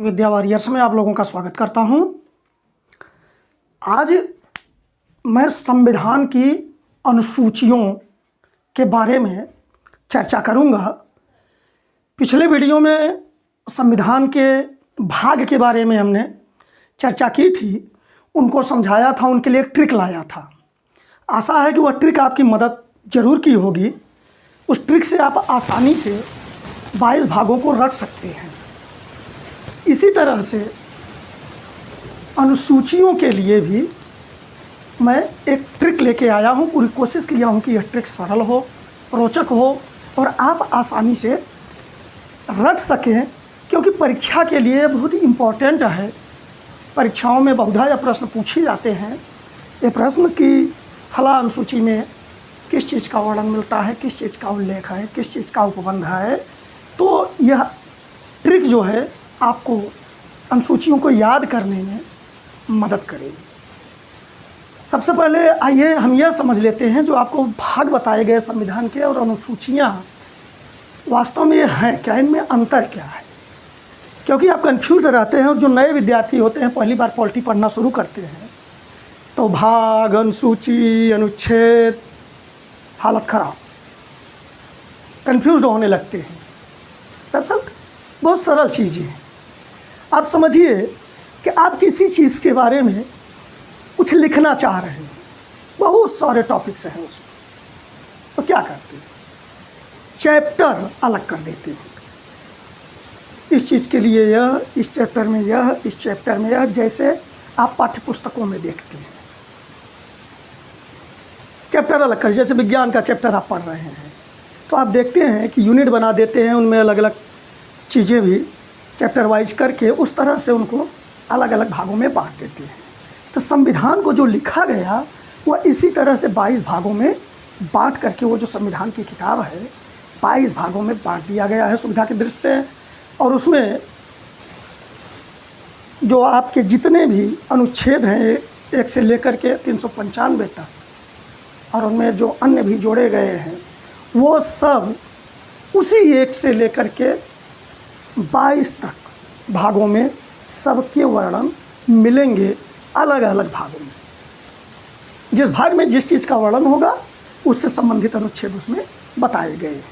विद्या warriors में आप लोगों का स्वागत करता हूं। आज मैं संविधान की अनुसूचियों के बारे में चर्चा करूंगा। पिछले वीडियो में संविधान के भाग के बारे में हमने चर्चा की थी, उनको समझाया था, उनके लिए एक ट्रिक लाया था। आशा है कि वह ट्रिक आपकी मदद ज़रूर की होगी। उस ट्रिक से आप आसानी से 22 भागों को रट सकते हैं। इसी तरह से अनुसूचियों के लिए भी मैं एक ट्रिक लेके आया हूँ। पूरी कोशिश किया हूँ कि यह ट्रिक सरल हो, रोचक हो और आप आसानी से रट सकें, क्योंकि परीक्षा के लिए बहुत ही इम्पोर्टेंट है। परीक्षाओं में बहुधा यह प्रश्न पूछे जाते हैं। ये प्रश्न कि फला अनुसूची में किस चीज़ का वर्णन मिलता है, किस चीज़ का उल्लेख है, किस चीज़ का उपबंध है। तो यह ट्रिक जो है आपको अनुसूचियों को याद करने में मदद करेगी। सबसे पहले आइए हम यह समझ लेते हैं जो आपको भाग बताए गए संविधान के और अनुसूचियाँ वास्तव में ये हैं क्या, इनमें अंतर क्या है। क्योंकि आप कंफ्यूज रहते हैं और जो नए विद्यार्थी होते हैं, पहली बार पॉलिटी पढ़ना शुरू करते हैं, तो भाग, अनुसूची, अनुच्छेद, हालत ख़राब, कंफ्यूज होने लगते हैं। दरअसल बहुत सरल चीज़ें हैं। आप समझिए कि आप किसी चीज़ के बारे में कुछ लिखना चाह रहे हैं, बहुत सारे टॉपिक्स हैं उसमें, तो क्या करते हैं, चैप्टर अलग कर देते हैं। इस चीज़ के लिए यह, इस चैप्टर में यह, इस चैप्टर में यह, जैसे आप पाठ्य पुस्तकों में देखते हैं। चैप्टर अलग कर, जैसे विज्ञान का चैप्टर आप पढ़ रहे हैं तो आप देखते हैं कि यूनिट बना देते हैं, उनमें अलग अलग चीज़ें भी चैप्टर वाइज करके उस तरह से उनको अलग अलग भागों में बांट देते हैं। तो संविधान को जो लिखा गया वह इसी तरह से 22 भागों में बांट करके, वो जो संविधान की किताब है 22 भागों में बांट दिया गया है सुविधा की दृष्टि से। और उसमें जो आपके जितने भी अनुच्छेद हैं 1 से लेकर के 395 तक, और उनमें जो अन्य भी जोड़े गए हैं, वो सब उसी 1 से लेकर के 22 तक भागों में सबके वर्णन मिलेंगे, अलग अलग भागों में। जिस भाग में जिस चीज़ का वर्णन होगा उससे संबंधित अनुच्छेद उसमें बताए गए हैं।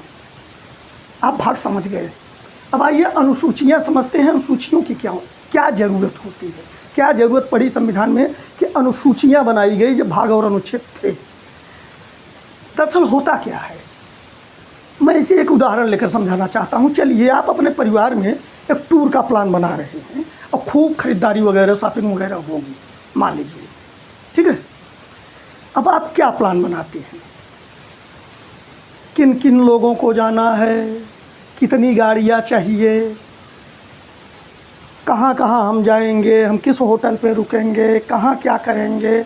आप भाग समझ गए। अब आइए अनुसूचियाँ समझते हैं। अनुसूचियों की क्या ज़रूरत होती है, क्या ज़रूरत पड़ी संविधान में कि अनुसूचियाँ बनाई गई जब भाग और अनुच्छेद थे। दरअसल होता क्या है, मैं इसे एक उदाहरण लेकर समझाना चाहता हूँ। चलिए, आप अपने परिवार में एक टूर का प्लान बना रहे हैं और खूब खरीदारी वगैरह, शॉपिंग वगैरह होगी, मान लीजिए, ठीक है। अब आप क्या प्लान बनाते हैं, किन किन लोगों को जाना है, कितनी गाड़ियाँ चाहिए, कहाँ कहाँ हम जाएंगे, हम किस होटल पे रुकेंगे, कहाँ क्या करेंगे,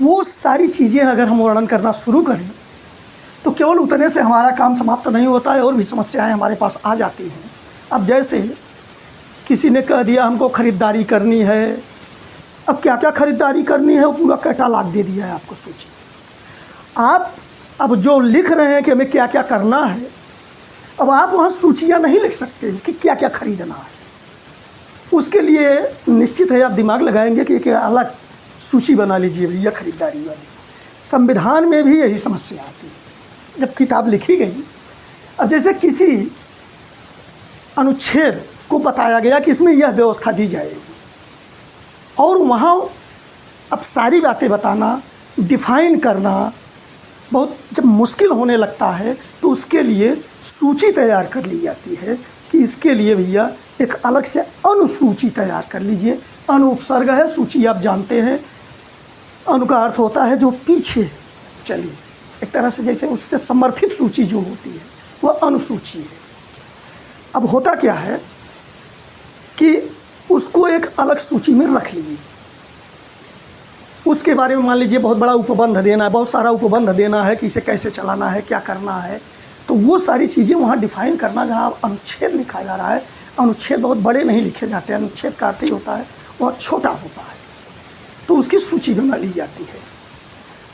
वो सारी चीज़ें अगर हम वर्णन करना शुरू करें तो केवल उतने से हमारा काम समाप्त नहीं होता है, और भी समस्याएं हमारे पास आ जाती हैं। अब जैसे किसी ने कह दिया हमको ख़रीदारी करनी है, अब क्या क्या ख़रीदारी करनी है वो पूरा कैटालॉग दे दिया है आपको, सूची। आप अब जो लिख रहे हैं कि हमें क्या क्या करना है, अब आप वहाँ सूचियाँ नहीं लिख सकते कि क्या क्या खरीदना है। उसके लिए निश्चित है आप दिमाग लगाएंगे कि एक अलग सूची बना लीजिए भैया खरीदारी वाली। संविधान में भी यही समस्या आती है जब किताब लिखी गई। अब जैसे किसी अनुच्छेद को बताया गया कि इसमें यह व्यवस्था दी जाएगी, और वहाँ अब सारी बातें बताना, डिफाइन करना बहुत जब मुश्किल होने लगता है, तो उसके लिए सूची तैयार कर ली जाती है कि इसके लिए भैया एक अलग से अनुसूची तैयार कर लीजिए। अनुपसर्ग है, सूची आप जानते हैं, अनु का अर्थ होता है जो पीछे चलिए, एक तरह से जैसे उससे समर्थित सूची जो होती है वह अनुसूची है। अब होता क्या है कि उसको एक अलग सूची में रख लीजिए। उसके बारे में मान लीजिए बहुत बड़ा उपबंध देना है, बहुत सारा उपबंध देना है कि इसे कैसे चलाना है, क्या करना है, तो वो सारी चीज़ें वहाँ डिफाइन करना। जहाँ अनुच्छेद लिखा जा रहा है, अनुच्छेद बहुत बड़े नहीं लिखे जाते हैं, अनुच्छेद का अर्थ ही होता है बहुत छोटा होता है, तो उसकी सूची बना ली जाती है।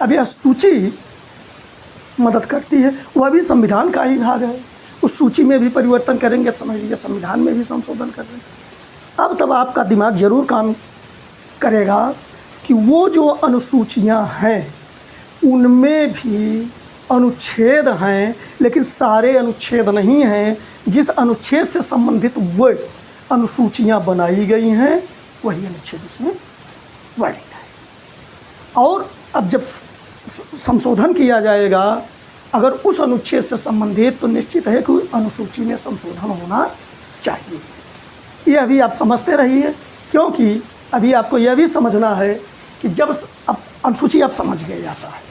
अब यह सूची मदद करती है, वह भी संविधान का ही भाग है। उस सूची में भी परिवर्तन करेंगे, समझ लीजिए संविधान में भी संशोधन कर रहे हैं। अब तब आपका दिमाग ज़रूर काम करेगा कि वो जो अनुसूचियां हैं उनमें भी अनुच्छेद हैं, लेकिन सारे अनुच्छेद नहीं हैं। जिस अनुच्छेद से संबंधित वो अनुसूचियां बनाई गई हैं वही अनुच्छेद उसमें वर्णित है। और अब जब संशोधन किया जाएगा अगर उस अनुच्छेद से संबंधित, तो निश्चित है कि अनुसूची में संशोधन होना चाहिए। ये अभी आप समझते रहिए, क्योंकि अभी आपको यह भी समझना है कि जब अब अनुसूची आप समझ गए ऐसा है,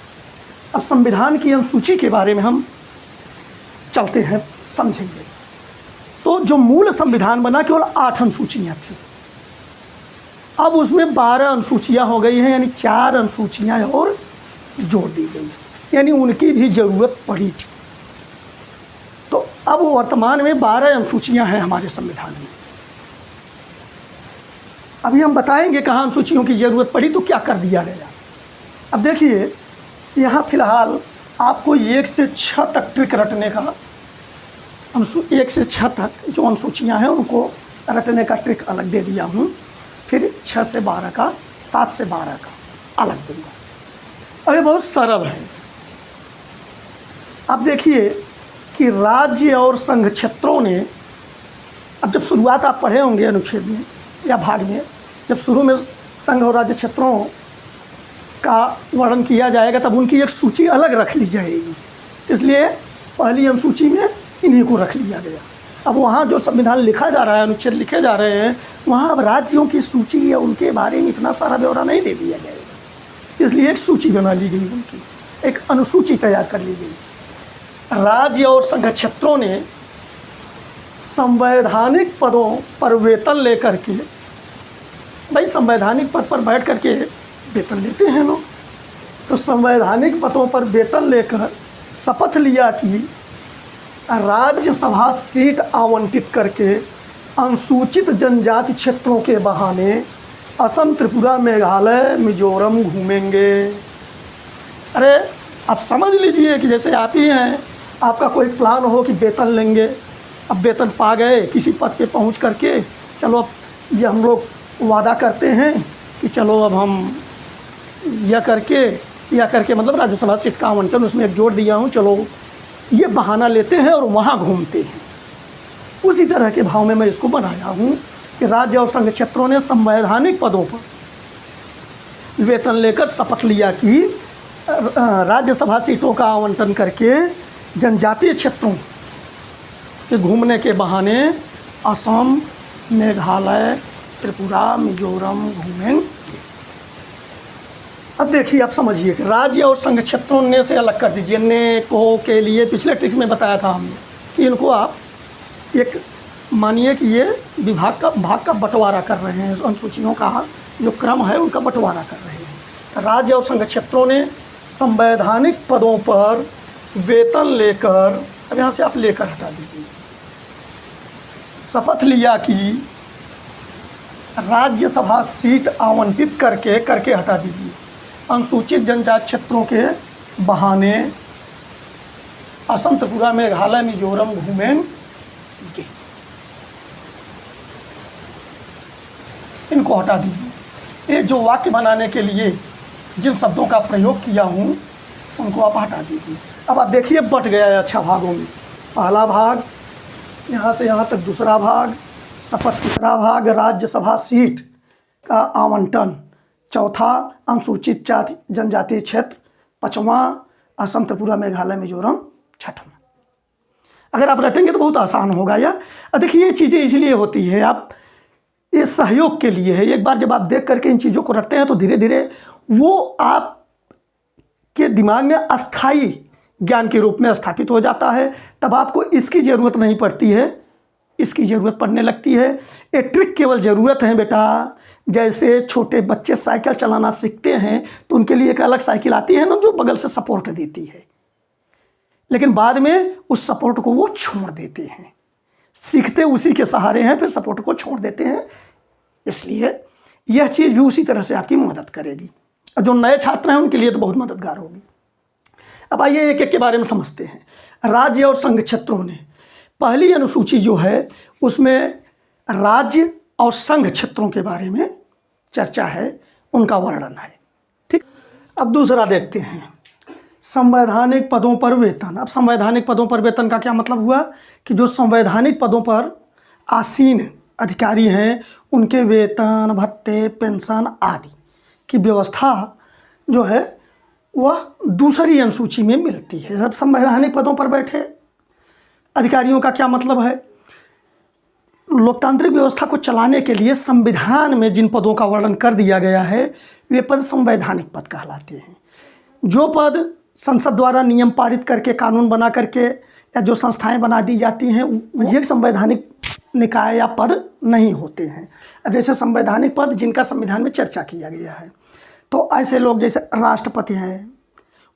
अब संविधान की अनुसूची के बारे में हम चलते हैं, समझेंगे। तो जो मूल संविधान बना केवल 8 अनुसूचियाँ थी, अब उसमें 12 अनुसूचियाँ हो गई हैं, यानी 4 अनुसूचियाँ और जोड़ दी गई, यानी उनकी भी ज़रूरत पड़ी। तो अब वर्तमान में 12 अनुसूचियाँ हैं हमारे संविधान में। अभी हम बताएंगे कहाँ अनुसूचियों की ज़रूरत पड़ी तो क्या कर दिया गया। अब देखिए यहाँ फ़िलहाल आपको 1 से 6 तक ट्रिक रटने का, 1 से 6 तक जो अनुसूचियाँ हैं उनको रटने का ट्रिक अलग दे दिया हूँ, फिर 6 से 12 का, 7 से 12 का अलग दूँगा। अब ये बहुत सरल है। अब देखिए कि राज्य और संघ क्षेत्रों ने, अब जब शुरुआत आप पढ़े होंगे अनुच्छेद में या भाग में, जब शुरू में संघ और राज्य क्षेत्रों का वर्णन किया जाएगा तब उनकी एक सूची अलग रख ली जाएगी, इसलिए पहली अनुसूची में इन्हीं को रख लिया गया। अब वहाँ जो संविधान लिखा जा रहा है, अनुच्छेद लिखे जा रहे हैं, वहाँ अब राज्यों की सूची या उनके बारे में इतना सारा ब्यौरा नहीं दे दिया जाएगा, इसलिए एक सूची बना ली गई, उनकी एक अनुसूची तैयार कर ली गई। राज्य और संघ क्षेत्रों ने संवैधानिक पदों पर वेतन लेकर के, भाई संवैधानिक पद पर बैठ कर के वेतन लेते हैं लोग, तो संवैधानिक पदों पर वेतन लेकर शपथ लिया कि राज्यसभा सीट आवंटित करके अनुसूचित जनजाति क्षेत्रों के बहाने असम, त्रिपुरा, मेघालय, मिजोरम घूमेंगे। अरे आप समझ लीजिए कि जैसे आप ही हैं, आपका कोई प्लान हो कि वेतन लेंगे, अब वेतन पा गए किसी पद पे पहुंच करके, चलो अब ये हम लोग वादा करते हैं कि चलो अब हम यह करके मतलब राज्यसभा सीट का आवंटन उसमें एक जोड़ दिया हूँ, चलो ये बहाना लेते हैं और वहाँ घूमते हैं। उसी तरह के भाव में मैं इसको बनाया हूँ कि राज्य और संघ क्षेत्रों ने संवैधानिक पदों पर वेतन लेकर शपथ लिया कि राज्यसभा सीटों का आवंटन करके जनजातीय क्षेत्रों के घूमने के बहाने असम, मेघालय, त्रिपुरा, मिजोरम घूमेंगे। अब देखिए आप समझिए कि राज्य और संघ क्षेत्रों ने से अलग कर दीजिए। ने को के लिए पिछले ट्रिक्स में बताया था हमने कि इनको आप एक मानिए कि ये भाग का बंटवारा कर रहे हैं, अनुसूचियों का जो क्रम है उनका बंटवारा कर रहे हैं। राज्य और संघ क्षेत्रों ने संवैधानिक पदों पर वेतन लेकर, अब यहाँ से आप लेकर हटा दीजिए, शपथ लिया कि राज्यसभा सीट आवंटित करके हटा दीजिए, अनुसूचित जनजाति क्षेत्रों के बहाने असम, त्रिपुरा, मेघालय, मिजोरम घूमेंगे, इनको हटा दीजिए। ये जो वाक्य बनाने के लिए जिन शब्दों का प्रयोग किया हूँ उनको आप हटा दीजिए। अब आप देखिए बट गया है अच्छा भागों में, पहला भाग यहाँ से यहाँ तक, दूसरा भाग शपथ, तीसरा भाग राज्यसभा सीट का आवंटन, चौथा अनुसूचित जाति जनजातीय क्षेत्र, पाँचवां असम, त्रिपुरा, मेघालय, मिजोरम, छठवां। अगर आप रटेंगे तो बहुत आसान होगा। या देखिए ये चीज़ें इसलिए होती है, आप ये सहयोग के लिए है। एक बार जब आप देख करके इन चीज़ों को रटते हैं तो धीरे धीरे वो आप के दिमाग में अस्थाई ज्ञान के रूप में स्थापित हो जाता है, तब आपको इसकी ज़रूरत नहीं पड़ती है, इसकी ज़रूरत पड़ने लगती है। ये ट्रिक केवल ज़रूरत है बेटा, जैसे छोटे बच्चे साइकिल चलाना सीखते हैं तो उनके लिए एक अलग साइकिल आती है ना जो बगल से सपोर्ट देती है, लेकिन बाद में उस सपोर्ट को वो छोड़ देते हैं, सीखते उसी के सहारे हैं, फिर सपोर्ट को छोड़ देते हैं। इसलिए यह चीज़ भी उसी तरह से आपकी मदद करेगी, और जो नए छात्र हैं उनके लिए तो बहुत मददगार होगी। अब आइए एक एक के बारे में समझते हैं। राज्य और संघ क्षेत्रों ने, पहली अनुसूची जो है उसमें राज्य और संघ क्षेत्रों के बारे में चर्चा है, उनका वर्णन है। ठीक, अब दूसरा देखते हैं, संवैधानिक पदों पर वेतन। अब संवैधानिक पदों पर वेतन का क्या मतलब हुआ कि जो संवैधानिक पदों पर आसीन अधिकारी हैं उनके वेतन, भत्ते, पेंशन आदि की व्यवस्था जो है वह दूसरी अनुसूची में मिलती है। अब संवैधानिक पदों पर बैठे अधिकारियों का क्या मतलब है? लोकतांत्रिक व्यवस्था को चलाने के लिए संविधान में जिन पदों का वर्णन कर दिया गया है वे पद संवैधानिक पद कहलाते हैं। जो पद संसद द्वारा नियम पारित करके, कानून बना करके या जो संस्थाएं बना दी जाती हैं वो एक संवैधानिक निकाय या पद नहीं होते हैं। अब जैसे संवैधानिक पद जिनका संविधान में चर्चा किया गया है, तो ऐसे लोग जैसे राष्ट्रपति हैं,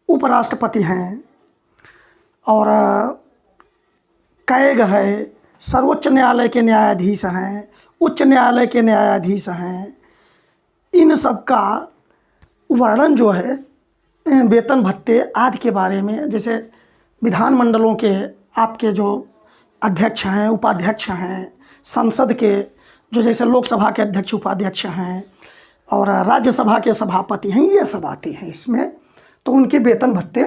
उपराष्ट्रपति हैं और कैग है, सर्वोच्च न्यायालय के न्यायाधीश हैं, उच्च न्यायालय के न्यायाधीश हैं। इन सब का वर्णन जो है वेतन, भत्ते आदि के बारे में, जैसे विधानमंडलों के आपके जो अध्यक्ष हैं, उपाध्यक्ष हैं, संसद के जो जैसे लोकसभा के अध्यक्ष उपाध्यक्ष हैं और राज्यसभा के सभापति हैं, ये सब आते हैं इसमें। तो उनके वेतन, भत्ते,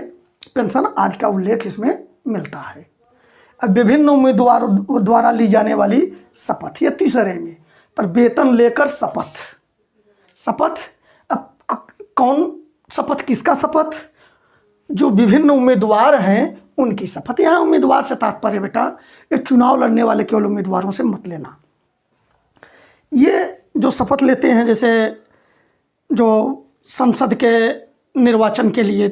पेंशन आदि का उल्लेख इसमें मिलता है। अब विभिन्न उम्मीदवारों द्वारा ली जाने वाली शपथ, ये तीसरे में, पर वेतन लेकर शपथ अब कौन शपथ, किसका शपथ? जो विभिन्न उम्मीदवार हैं उनकी शपथ। यहाँ उम्मीदवार से तात्पर्य बेटा ये चुनाव लड़ने वाले केवल उम्मीदवारों से मत लेना। ये जो शपथ लेते हैं, जैसे जो संसद के निर्वाचन के लिए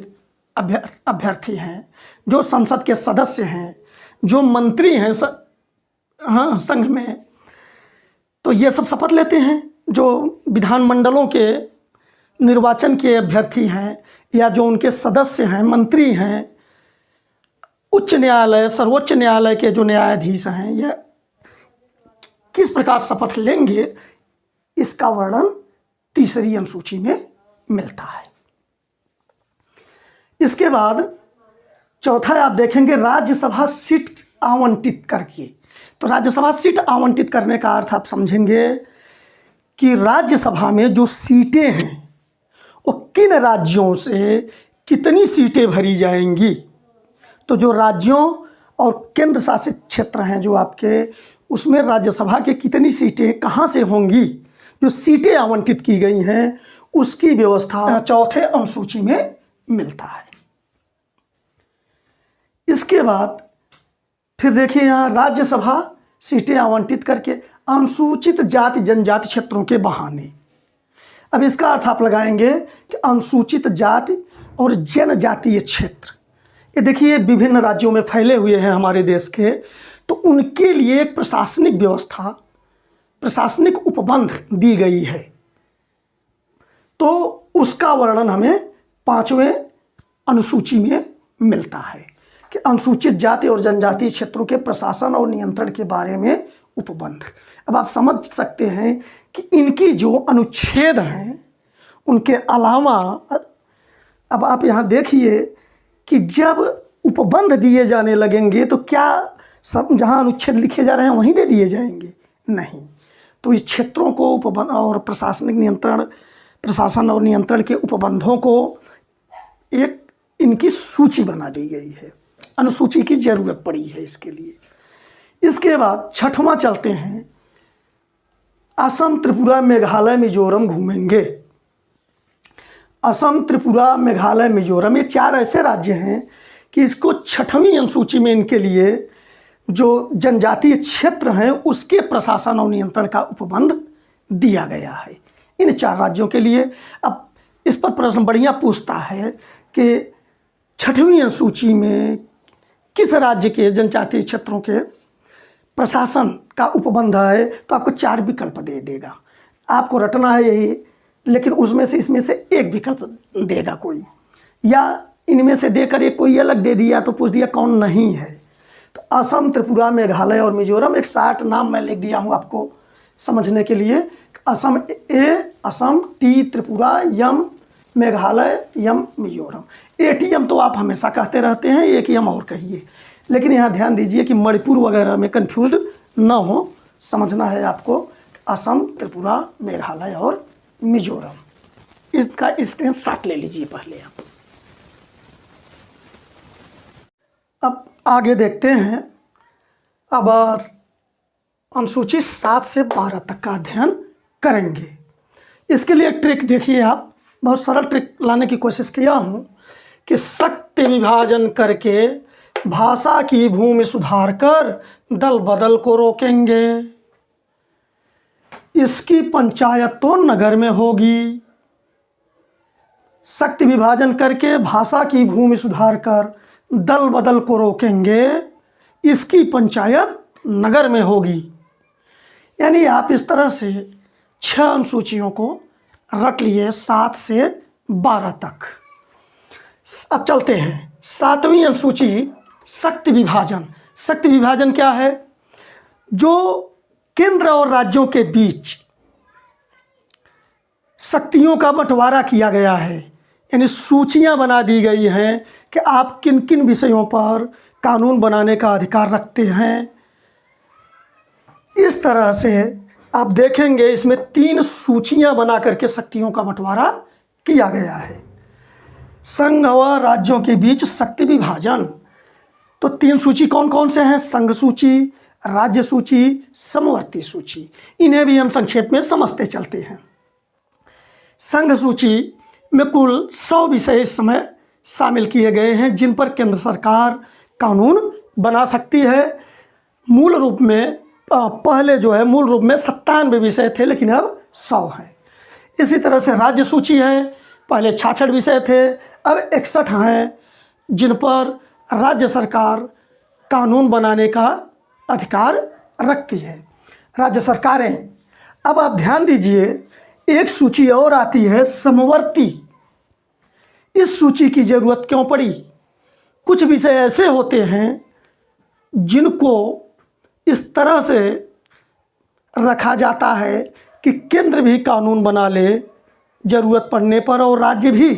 अभ्यर्थी हैं, जो संसद के सदस्य हैं, जो मंत्री हैं संघ में, तो ये सब शपथ लेते हैं। जो विधानमंडलों के निर्वाचन के अभ्यर्थी हैं या जो उनके सदस्य हैं, मंत्री हैं, उच्च न्यायालय, सर्वोच्च न्यायालय के जो न्यायाधीश हैं, यह किस प्रकार शपथ लेंगे इसका वर्णन तीसरी अनुसूची में मिलता है। इसके बाद चौथा आप देखेंगे राज्यसभा सीट आवंटित करके। तो राज्यसभा सीट आवंटित करने का अर्थ आप समझेंगे कि राज्यसभा में जो सीटें हैं वो किन राज्यों से कितनी सीटें भरी जाएंगी। तो जो राज्यों और केंद्र शासित क्षेत्र हैं जो आपके, उसमें राज्यसभा के कितनी सीटें कहाँ से होंगी, जो सीटें आवंटित की गई हैं उसकी व्यवस्था चौथे अनुसूची में मिलता है। इसके बाद फिर देखिए यहाँ राज्यसभा सीटें आवंटित करके अनुसूचित जाति जनजाति क्षेत्रों के बहाने। अब इसका अर्थ आप लगाएंगे कि अनुसूचित जाति और जनजातीय क्षेत्र, ये देखिए विभिन्न राज्यों में फैले हुए हैं हमारे देश के, तो उनके लिए एक प्रशासनिक व्यवस्था, प्रशासनिक उपबंध दी गई है। तो उसका वर्णन हमें 5वें अनुसूची में मिलता है कि अनुसूचित जाति और जनजातीय क्षेत्रों के प्रशासन और नियंत्रण के बारे में उपबंध। अब आप समझ सकते हैं कि इनकी जो अनुच्छेद हैं उनके अलावा अब आप यहाँ देखिए कि जब उपबंध दिए जाने लगेंगे तो क्या सब जहाँ अनुच्छेद लिखे जा रहे हैं वहीं दे दिए जाएंगे? नहीं। तो इस क्षेत्रों को उपबंध और प्रशासनिक नियंत्रण, प्रशासन और नियंत्रण के उपबंधों को एक इनकी सूची बना दी गई है, अनुसूची की जरूरत पड़ी है इसके लिए। इसके बाद छठवां चलते हैं, असम, त्रिपुरा, मेघालय, मिजोरम घूमेंगे। असम, त्रिपुरा, मेघालय, मिजोरम, ये 4 ऐसे राज्य हैं कि इसको 6वीं अनुसूची में इनके लिए जो जनजातीय क्षेत्र हैं उसके प्रशासन और नियंत्रण का उपबंध दिया गया है इन 4 राज्यों के लिए। अब इस पर प्रश्न बढ़िया पूछता है कि 6वीं अनुसूची में किस राज्य के जनजातीय क्षेत्रों के प्रशासन का उपबंध है, तो आपको 4 विकल्प दे देगा। आपको रटना है यही, लेकिन उसमें से इसमें से एक विकल्प देगा कोई, या इनमें से देकर एक कोई अलग दे दिया तो पूछ दिया कौन नहीं है। तो असम, त्रिपुरा, मेघालय और मिजोरम, एक 60 नाम मैं लिख दिया हूँ आपको समझने के लिए। असम ए, असम, टी, त्रिपुरा, यम, मेघालय, यम, मिजोरम। एटीएम तो आप हमेशा कहते रहते हैं, एक यम और कहिए, लेकिन यहाँ ध्यान दीजिए कि मणिपुर वगैरह में कन्फ्यूज ना हो, समझना है आपको। असम, त्रिपुरा, मेघालय और मिजोरम। इसका स्क्रीनशॉट ले लीजिए पहले आप। अब आगे देखते हैं। अब अनुसूची 7 से 12 तक का अध्ययन करेंगे। इसके लिए एक ट्रिक देखिए आप, बहुत सरल ट्रिक लाने की कोशिश किया हूँ कि शक्ति विभाजन करके भाषा की भूमि सुधार कर दल बदल को रोकेंगे। इसकी पंचायत तो नगर में होगी। शक्ति विभाजन करके भाषा की भूमि सुधार कर दल बदल को रोकेंगे, इसकी पंचायत नगर में होगी। यानी आप इस तरह से 6 अनुसूचियों को रट लिए 7 से 12 तक। अब चलते हैं 7वीं अनुसूची, शक्ति विभाजन। शक्ति विभाजन क्या है? जो केंद्र और राज्यों के बीच शक्तियों का बंटवारा किया गया है, यानी सूचियां बना दी गई हैं कि आप किन किन विषयों पर कानून बनाने का अधिकार रखते हैं। इस तरह से आप देखेंगे इसमें 3 सूचियां बना करके शक्तियों का बंटवारा किया गया है। संघ व राज्यों के बीच शक्ति विभाजन, तो 3 सूची कौन कौन से हैं? संघ सूची, राज्य सूची, समवर्ती सूची। इन्हें भी हम संक्षेप में समझते चलते हैं। संघ सूची में कुल 100 विषय इस समय शामिल किए गए हैं जिन पर केंद्र सरकार कानून बना सकती है। मूल रूप में पहले जो है मूल रूप में 97 विषय थे, लेकिन अब 100 हैं। इसी तरह से राज्य सूची है, पहले 66 विषय थे, अब 61 हैं जिन पर राज्य सरकार कानून बनाने का अधिकार रखती है, राज्य सरकारें। अब आप ध्यान दीजिए, एक सूची और आती है समवर्ती। इस सूची की ज़रूरत क्यों पड़ी? कुछ विषय ऐसे होते हैं जिनको इस तरह से रखा जाता है कि केंद्र भी कानून बना ले ज़रूरत पड़ने पर और राज्य भी।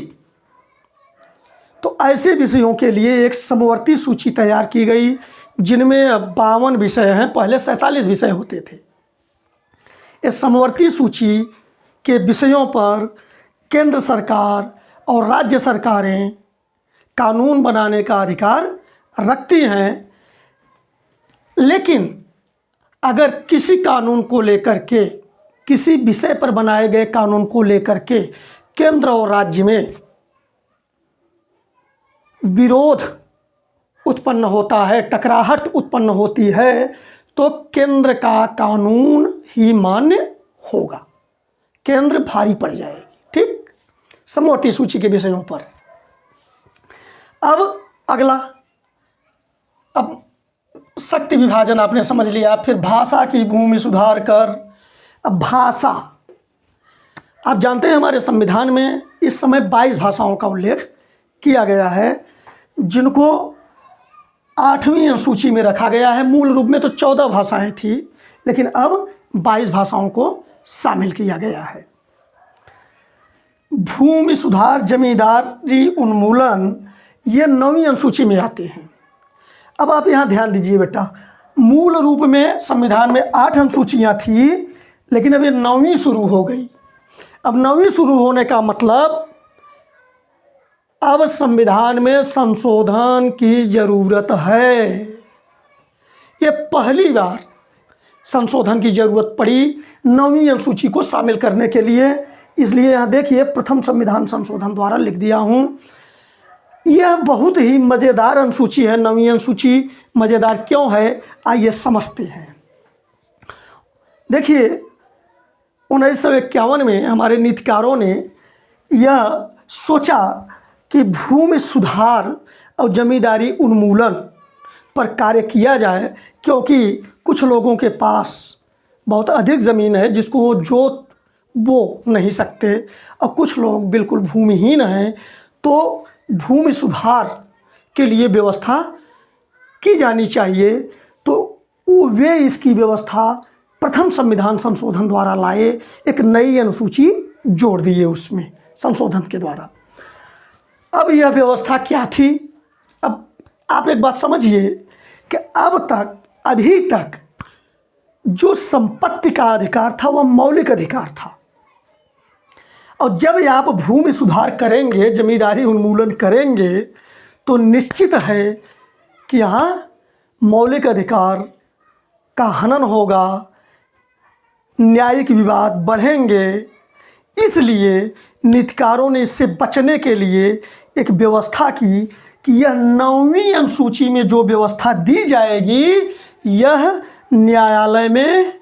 तो ऐसे विषयों के लिए एक समवर्ती सूची तैयार की गई जिनमें 52 विषय हैं, पहले 47 विषय होते थे। इस समवर्ती सूची के विषयों पर केंद्र सरकार और राज्य सरकारें कानून बनाने का अधिकार रखती हैं। लेकिन अगर किसी कानून को लेकर के, किसी विषय पर बनाए गए कानून को लेकर के केंद्र और राज्य में विरोध उत्पन्न होता है, टकराहट उत्पन्न होती है, तो केंद्र का कानून ही मान्य होगा, केंद्र भारी पड़ जाएगी। ठीक, समवर्ती सूची के विषयों पर। अब अगला, अब शक्ति विभाजन आपने समझ लिया, फिर भाषा की भूमि सुधार कर। अब भाषा, आप जानते हैं हमारे संविधान में इस समय 22 भाषाओं का उल्लेख किया गया है जिनको 8वीं अनुसूची में रखा गया है। मूल रूप में तो 14 भाषाएं थी, लेकिन अब 22 भाषाओं को शामिल किया गया है। भूमि सुधार, जमींदारी उन्मूलन, ये 9वीं अनुसूची में आते हैं। अब आप यहाँ ध्यान दीजिए बेटा, मूल रूप में संविधान में 8 अनुसूचियाँ थी, लेकिन अब ये 9वीं शुरू हो गई। अब 9वीं शुरू होने का मतलब अब संविधान में संशोधन की ज़रूरत है। ये पहली बार संशोधन की ज़रूरत पड़ी 9वीं अनुसूची को शामिल करने के लिए। इसलिए यहाँ देखिए, प्रथम संविधान संशोधन द्वारा लिख दिया हूँ। यह बहुत ही मज़ेदार अनुसूची है। 9वीं अनुसूची मज़ेदार क्यों है, आइए समझते हैं। देखिए, 1951 में हमारे नीतिकारों ने यह सोचा कि भूमि सुधार और जमींदारी उन्मूलन पर कार्य किया जाए, क्योंकि कुछ लोगों के पास बहुत अधिक ज़मीन है जिसको वो जोत बो नहीं सकते, और कुछ लोग बिल्कुल भूमिहीन हैं। तो भूमि सुधार के लिए व्यवस्था की जानी चाहिए। तो वे इसकी व्यवस्था प्रथम संविधान संशोधन द्वारा लाए, एक नई अनुसूची जोड़ दिए उसमें संशोधन के द्वारा। अब यह व्यवस्था क्या थी? अब आप एक बात समझिए कि अब तक, अभी तक जो संपत्ति का अधिकार था वह मौलिक अधिकार था। और जब आप भूमि सुधार करेंगे, जमींदारी उन्मूलन करेंगे, तो निश्चित है कि यहाँ मौलिक अधिकार का हनन होगा, न्यायिक विवाद बढ़ेंगे। इसलिए नीतिकारों ने इससे बचने के लिए एक व्यवस्था की कि यह 9वीं अनुसूची में जो व्यवस्था दी जाएगी यह न्यायालय में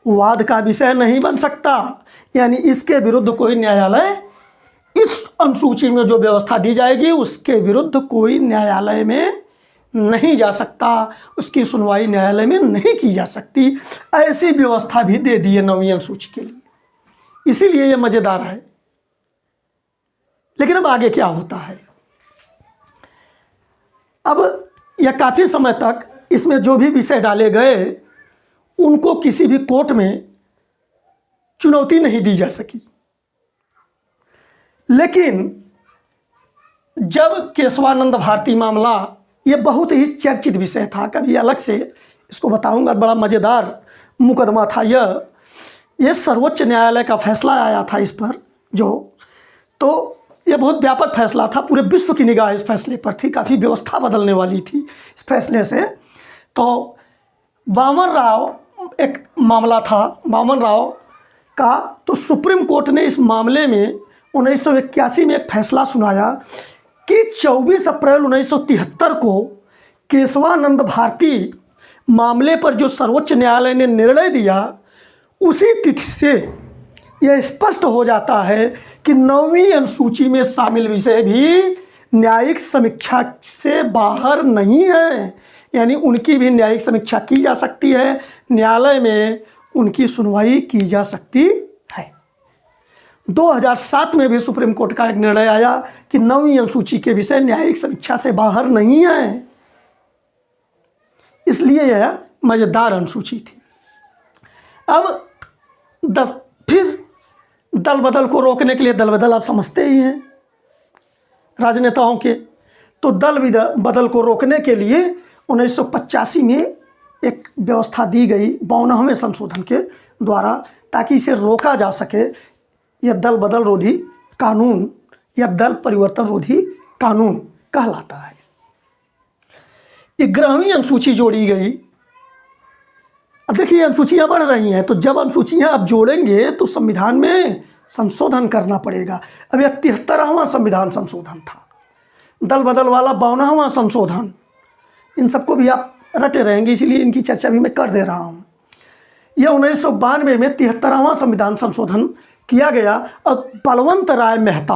वाद का विषय नहीं बन सकता। यानी इसके विरुद्ध कोई न्यायालय, इस अनुसूची में जो व्यवस्था दी जाएगी उसके विरुद्ध कोई न्यायालय में नहीं जा सकता, उसकी सुनवाई न्यायालय में नहीं की जा सकती। ऐसी व्यवस्था भी दे दी है 9वीं अनुसूची के लिए, इसीलिए यह मज़ेदार है। लेकिन अब आगे क्या होता है? अब यह काफ़ी समय तक इसमें जो भी विषय डाले गए उनको किसी भी कोर्ट में चुनौती नहीं दी जा सकी। लेकिन जब केशवानंद भारती मामला, ये बहुत ही चर्चित विषय था, कभी अलग से इसको बताऊंगा, बड़ा मज़ेदार मुकदमा था यह सर्वोच्च न्यायालय का फैसला आया था इस पर तो यह बहुत व्यापक फैसला था, पूरे विश्व की निगाह इस फैसले पर थी, काफ़ी व्यवस्था बदलने वाली थी इस फैसले से। तो वामन राव, एक मामला था वामन राव का, तो सुप्रीम कोर्ट ने इस मामले में 1981 में एक फैसला सुनाया कि 24 अप्रैल 1973 को केशवानंद भारती मामले पर जो सर्वोच्च न्यायालय ने निर्णय दिया, उसी तिथि से यह स्पष्ट हो जाता है कि 9वीं अनुसूची में शामिल विषय भी न्यायिक समीक्षा से बाहर नहीं है। यानी उनकी भी न्यायिक समीक्षा की जा सकती है, न्यायालय में उनकी सुनवाई की जा सकती है। 2007 में भी सुप्रीम कोर्ट का एक निर्णय आया कि 9वीं अनुसूची के विषय न्यायिक समीक्षा से बाहर नहीं है, इसलिए यह मज़ेदार अनुसूची थी। अब फिर दल बदल को रोकने के लिए, दल बदल आप समझते ही हैं राजनेताओं के, तो दल बदल को रोकने के लिए 1985 में एक व्यवस्था दी गई 52वें संशोधन के द्वारा, ताकि इसे रोका जा सके। यह दल बदल रोधी कानून या दल परिवर्तन रोधी कानून कहलाता है। 11वीं अनुसूची जोड़ी गई। अब देखिए अनुसूचियाँ बढ़ रही हैं, तो जब अनुसूचियाँ आप जोड़ेंगे तो संविधान में संशोधन करना पड़ेगा। अब यह 73वां संविधान संशोधन था, दल बदल वाला 52वां संशोधन, इन सबको भी आप रटे रहेंगे, इसीलिए इनकी चर्चा भी मैं कर दे रहा हूँ। यह 1992 में 73वां संविधान संशोधन किया गया। और बलवंत राय मेहता,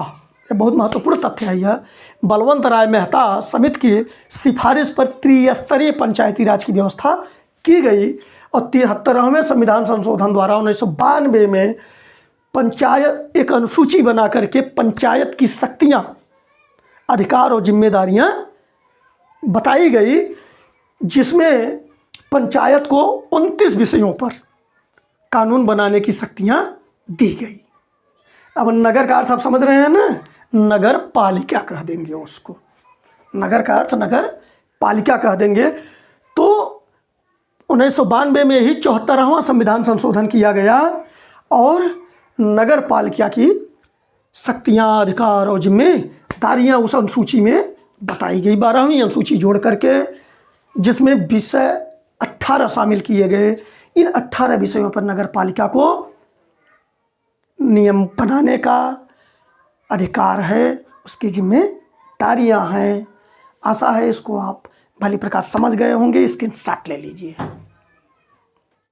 यह बहुत महत्वपूर्ण तथ्य है, यह बलवंत राय मेहता समिति की सिफारिश पर त्रिस्तरीय पंचायती राज की व्यवस्था की गई। और 73वें संविधान संशोधन द्वारा 1992 में पंचायत, एक अनुसूची बना करके पंचायत की शक्तियाँ, अधिकार और जिम्मेदारियाँ बताई गई, जिसमें पंचायत को 29 विषयों पर कानून बनाने की शक्तियाँ दी गई। अब नगर का अर्थ आप समझ रहे हैं ना, नगर पालिका कह देंगे उसको, नगर का अर्थ नगर पालिका कह देंगे। तो 1992 में ही 74वां संविधान संशोधन किया गया और नगर पालिका की शक्तियाँ, अधिकार और जिम्मेदारियाँ उस अनुसूची में बताई गई। 12वीं अनुसूची जोड़ करके, जिसमें विषय 18 शामिल किए गए। इन 18 विषयों पर नगर पालिका को नियम बनाने का अधिकार है, उसकी जिम्मेदारियां हैं। आशा है इसको आप भली प्रकार समझ गए होंगे। स्क्रीनशॉट ले लीजिए।